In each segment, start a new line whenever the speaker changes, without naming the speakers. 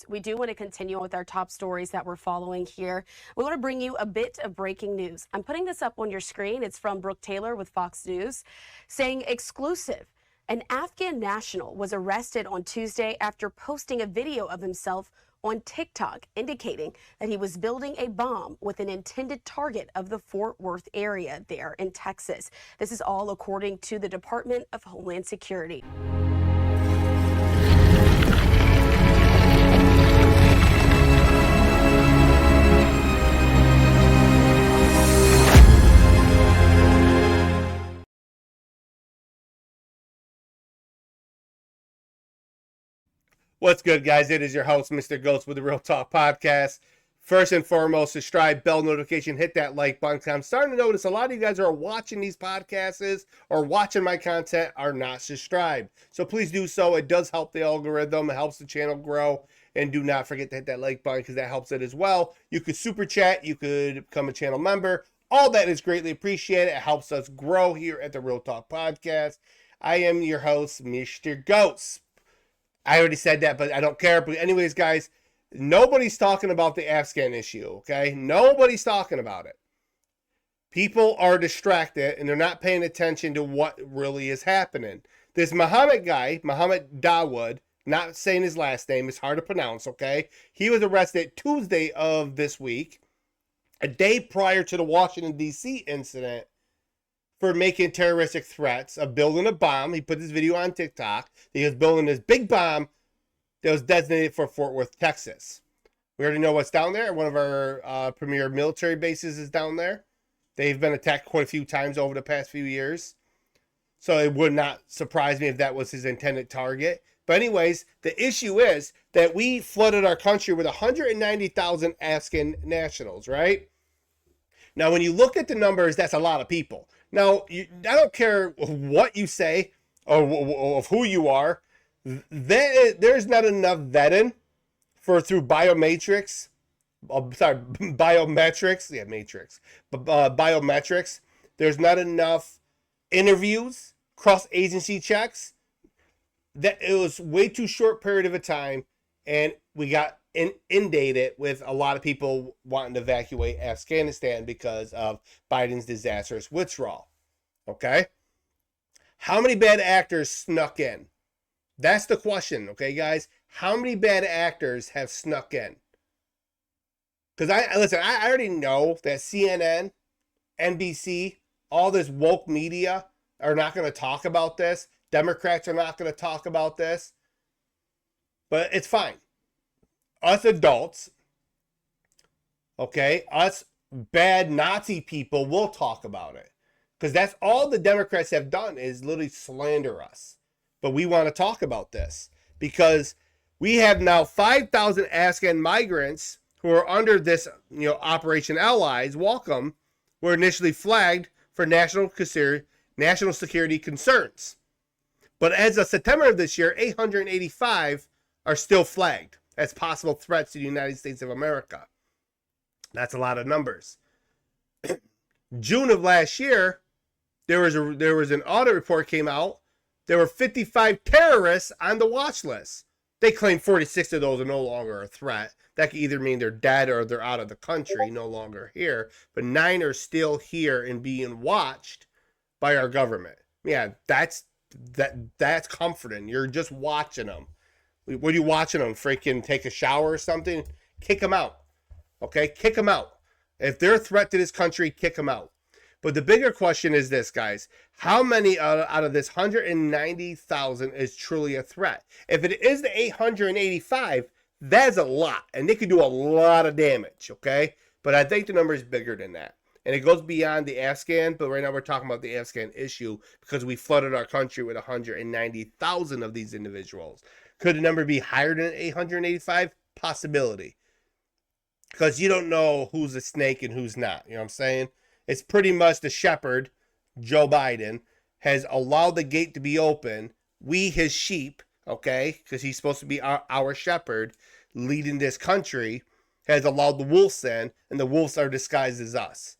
We do want to continue with our top stories that we're following here. We want to bring you a bit of breaking news. I'm putting this up on your screen. It's from Brooke Taylor with Fox News, saying exclusive. An Afghan national was arrested on Tuesday after posting a video of himself on TikTok indicating that he was building a bomb with an intended target of the Fort Worth area there in Texas. This is all according to the Department of Homeland Security.
What's good, guys? It is your host, Mr. Ghost, with the Real Talk Podcast. First and foremost, subscribe, bell notification, hit that like button. I'm starting to notice a lot of you guys who are watching these podcasts or watching my content are not subscribed. So please do so. It does help the algorithm. It helps the channel grow. And do not forget to hit that like button because that helps it as well. You could super chat. You could become a channel member. All that is greatly appreciated. It helps us grow here at the Real Talk Podcast. I am your host, Mr. Ghost. I already said that, but I don't care. But anyways, guys, nobody's talking about the Afghan issue, okay? Nobody's talking about it. People are distracted, and they're not paying attention to what really is happening. This Muhammad guy, Muhammad Dawood, not saying his last name, it's hard to pronounce, okay? He was arrested Tuesday of this week, a day prior to the Washington, D.C. incident, for making terroristic threats of building a bomb. He put this video on TikTok. He was building this big bomb that was designated for Fort Worth, Texas. We already know what's down there. One of our premier military bases is down there. They've been attacked quite a few times over the past few years. So it would not surprise me if that was his intended target. But anyways, the issue is that we flooded our country with 190,000 Afghan nationals, right? Now, when you look at the numbers, that's a lot of people. Now, I don't care what you say or who you are. There's not enough vetting through biometrics. Biometrics. Yeah, matrix. Biometrics. There's not enough interviews, cross-agency checks. That it was way too short period of a time, and we got inundated with a lot of people wanting to evacuate Afghanistan because of Biden's disastrous withdrawal. Okay? How many bad actors snuck in? That's the question, okay, guys? How many bad actors have snuck in? Because I already know that CNN, NBC, all this woke media are not going to talk about this. Democrats are not going to talk about this. But it's fine. Us adults, okay, us bad Nazi people will talk about it. Because that's all the Democrats have done is literally slander us. But we want to talk about this. Because we have now 5,000 Afghan migrants who are under this, Operation Allies, welcome, were initially flagged for national security concerns. But as of September of this year, 885 are still flagged as possible threats to the United States of America. That's a lot of numbers. June of last year, there was an audit report came out. There were 55 terrorists on the watch list. They claim 46 of those are no longer a threat. That could either mean they're dead or they're out of the country, no longer here. But 9 are still here and being watched by our government. Yeah, that's comforting. You're just watching them. What are you watching them? Freaking take a shower or something? Kick them out. Okay? Kick them out. If they're a threat to this country, kick them out. But the bigger question is this, guys. How many out of this 190,000 is truly a threat? If it is the 885, that's a lot. And they could do a lot of damage, okay? But I think the number is bigger than that. And it goes beyond the Afghan, but right now we're talking about the Afghan issue because we flooded our country with 190,000 of these individuals. Could the number be higher than 885? Possibility. Because you don't know who's a snake and who's not. You know what I'm saying? It's pretty much the shepherd, Joe Biden, has allowed the gate to be open. We, his sheep, okay, because he's supposed to be our shepherd leading this country, has allowed the wolves in, and the wolves are disguised as us.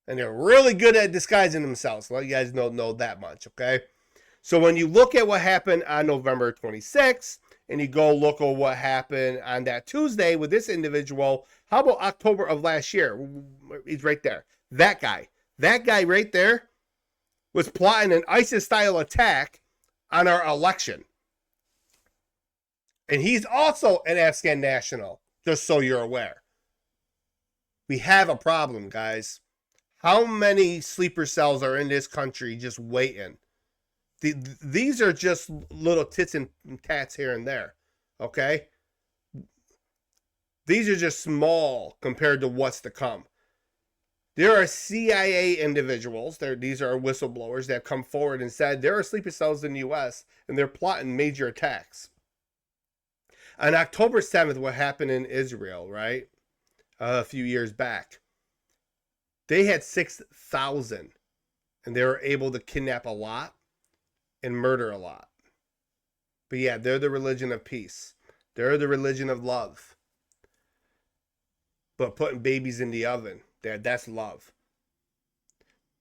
And they're really good at disguising themselves. Let you guys know that much, okay? So when you look at what happened on November 26th and you go look at what happened on that Tuesday with this individual, how about October of last year? He's right there. That guy right there was plotting an ISIS-style attack on our election. And he's also an Afghan national, just so you're aware. We have a problem, guys. How many sleeper cells are in this country just waiting? These are just little tits and tats here and there, okay? These are just small compared to what's to come. There are CIA individuals, these are whistleblowers that have come forward and said there are sleeper cells in the U.S. and they're plotting major attacks. On October 7th, what happened in Israel, right? A few years back, they had 6,000 and they were able to kidnap a lot and murder a lot. But yeah, they're the religion of peace. They're the religion of love. But putting babies in the oven, that's love.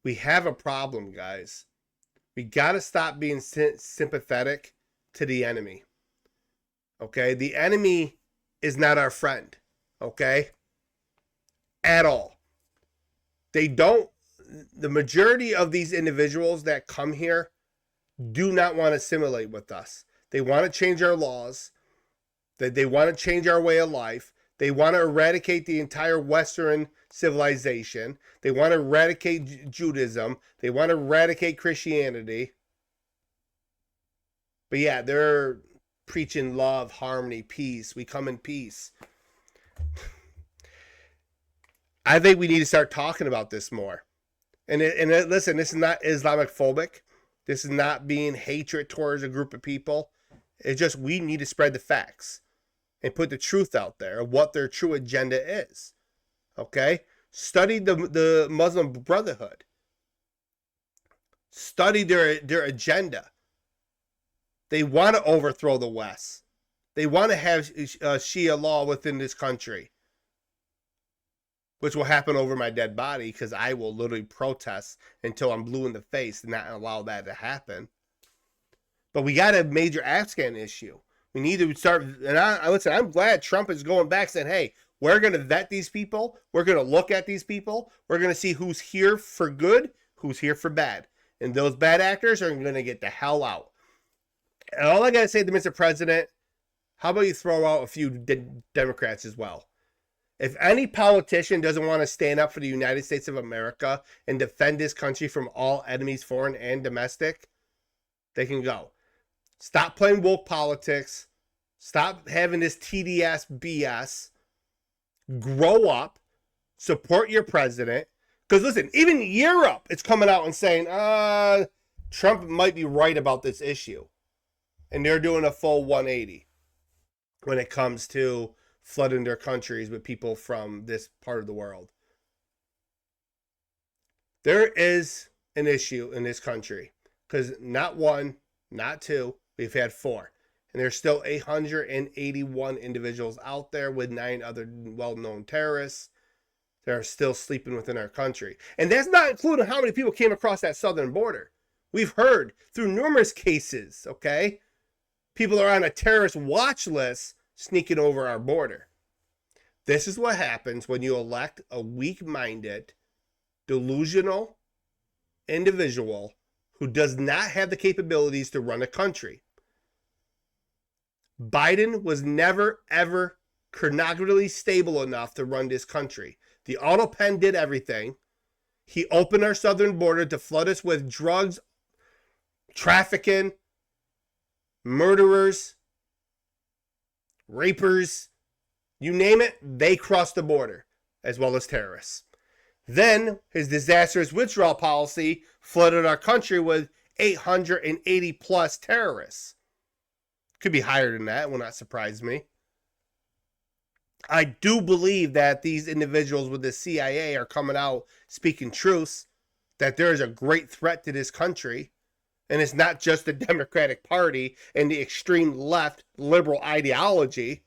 We have a problem, guys. We got to stop being sympathetic to the enemy. Okay? The enemy is not our friend. Okay? At all. The majority of these individuals that come here do not want to assimilate with us. They want to change our laws. They want to change our way of life. They want to eradicate the entire Western civilization. They want to eradicate Judaism. They want to eradicate Christianity. But yeah, they're preaching love, harmony, peace. We come in peace. I think we need to start talking about this more. And listen, this is not Islamic phobic. This is not being hatred towards a group of people. It's just we need to spread the facts and put the truth out there of what their true agenda is. Okay? Study the Muslim Brotherhood. Study their agenda. They want to overthrow the West. They want to have Shia law within this country, which will happen over my dead body because I will literally protest until I'm blue in the face and not allow that to happen. But we got a major Afghan issue. We need to start, and I'm glad Trump is going back saying, hey, we're going to vet these people. We're going to look at these people. We're going to see who's here for good, who's here for bad. And those bad actors are going to get the hell out. And all I got to say to Mr. President, how about you throw out a few Democrats as well? If any politician doesn't want to stand up for the United States of America and defend this country from all enemies, foreign and domestic, they can go. Stop playing woke politics. Stop having this TDS BS. Grow up. Support your president. Because listen, even Europe is coming out and saying, Trump might be right about this issue. And they're doing a full 180 when it comes to flooding their countries with people from this part of the world. There is an issue in this country because not one, not two, we've had 4. And there's still 881 individuals out there with 9 other well-known terrorists that are still sleeping within our country. And that's not including how many people came across that southern border. We've heard through numerous cases, okay? People are on a terrorist watch list sneaking over our border. This is what happens when you elect a weak-minded, delusional individual who does not have the capabilities to run a country. Biden was never, ever cognitively stable enough to run this country. The auto pen did everything. He opened our southern border to flood us with drugs, trafficking, murderers, rapers, you name it, they crossed the border, as well as terrorists. Then his disastrous withdrawal policy flooded our country with 880 plus terrorists. Could be higher than that, will not surprise me. I do believe that these individuals with the CIA are coming out speaking truths, that there is a great threat to this country. And it's not just the Democratic Party and the extreme left liberal ideology.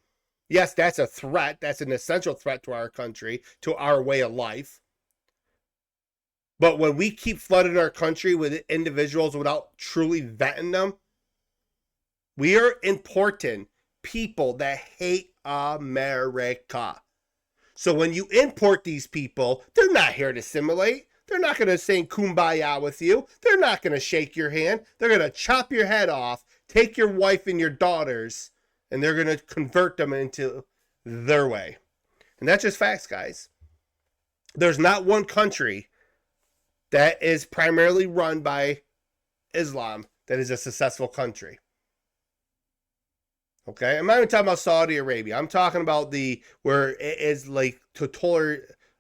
Yes, that's a threat. That's an essential threat to our country, to our way of life. But when we keep flooding our country with individuals without truly vetting them, we are importing people that hate America. So when you import these people, they're not here to assimilate. They're not going to sing kumbaya with you. They're not going to shake your hand. They're going to chop your head off, take your wife and your daughters, and they're going to convert them into their way. And that's just facts, guys. There's not one country that is primarily run by Islam that is a successful country. Okay, I'm not even talking about Saudi Arabia. I'm talking about where it is like total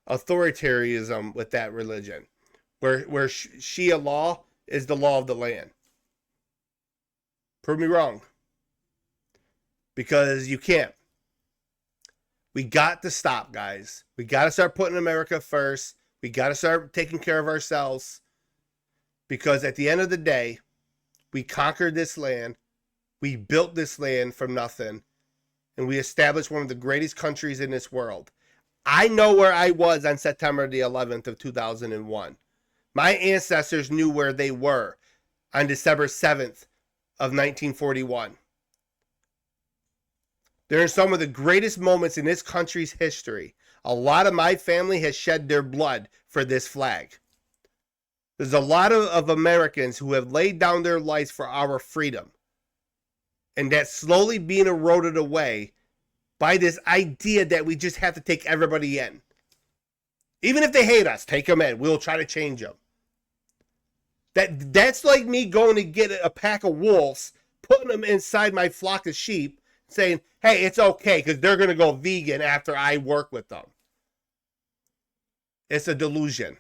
authoritarianism with that religion, where Shia law is the law of the land. Prove me wrong, because you can't. We got to stop, guys. We got to start putting America first. We got to start taking care of ourselves, because at the end of the day, we conquered this land. We built this land from nothing, and we established one of the greatest countries in this world. I know where I was on September the 11th of 2001. My ancestors knew where they were on December 7th of 1941. There are some of the greatest moments in this country's history. A lot of my family has shed their blood for this flag. There's a lot of Americans who have laid down their lives for our freedom. And that's slowly being eroded away by this idea that we just have to take everybody in. Even if they hate us, take them in. We'll try to change them. That's like me going to get a pack of wolves, putting them inside my flock of sheep, saying, hey, it's okay because they're going to go vegan after I work with them. It's a delusion.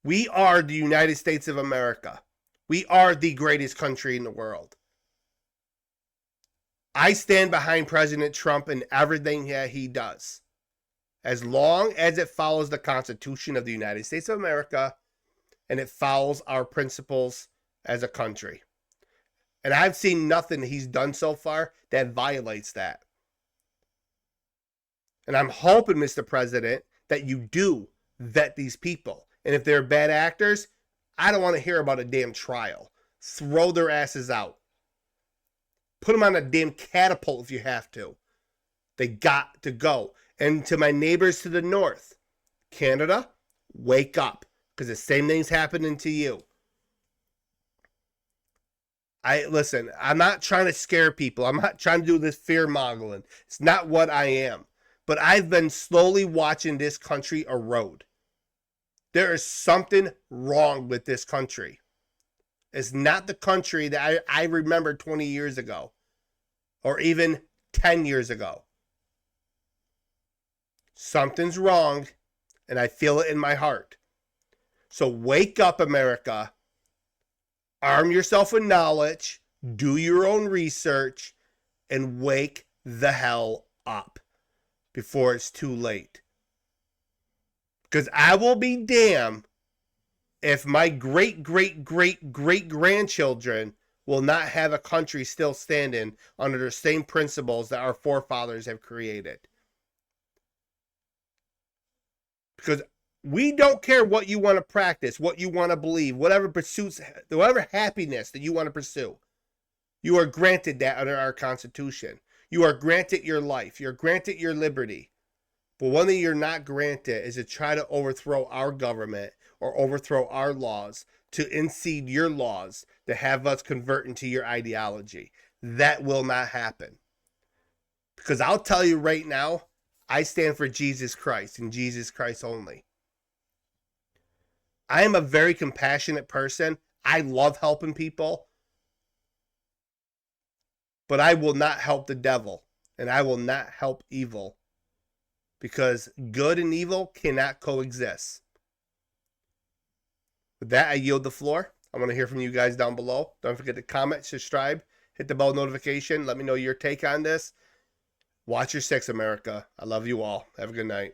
We are the United States of America. We are the greatest country in the world. I stand behind President Trump in everything that he does, as long as it follows the Constitution of the United States of America and it follows our principles as a country. And I've seen nothing he's done so far that violates that. And I'm hoping, Mr. President, that you do vet these people. And if they're bad actors, I don't want to hear about a damn trial. Throw their asses out. Put them on a damn catapult if you have to. They got to go. And to my neighbors to the north, Canada, wake up. Because the same thing's happening to you. Listen, I'm not trying to scare people. I'm not trying to do this fear-mongering. It's not what I am. But I've been slowly watching this country erode. There is something wrong with this country. It's not the country that I remember 20 years ago. Or even 10 years ago. Something's wrong, and I feel it in my heart. So wake up, America. Arm yourself with knowledge. Do your own research. And wake the hell up before it's too late. Because I will be damned if my great-great-great-great-grandchildren will not have a country still standing under the same principles that our forefathers have created. Because we don't care what you want to practice, what you want to believe, whatever pursuits, whatever happiness that you want to pursue. You are granted that under our Constitution. You are granted your life. You're granted your liberty. But one thing you're not granted is to try to overthrow our government or overthrow our laws, to incede your laws, to have us convert into your ideology. That will not happen. Because I'll tell you right now, I stand for Jesus Christ and Jesus Christ only. I am a very compassionate person. I love helping people. But I will not help the devil. And I will not help evil. Because good and evil cannot coexist. With that, I yield the floor. I want to hear from you guys down below. Don't forget to comment, subscribe, hit the bell notification. Let me know your take on this. Watch your six, America. I love you all. Have a good night.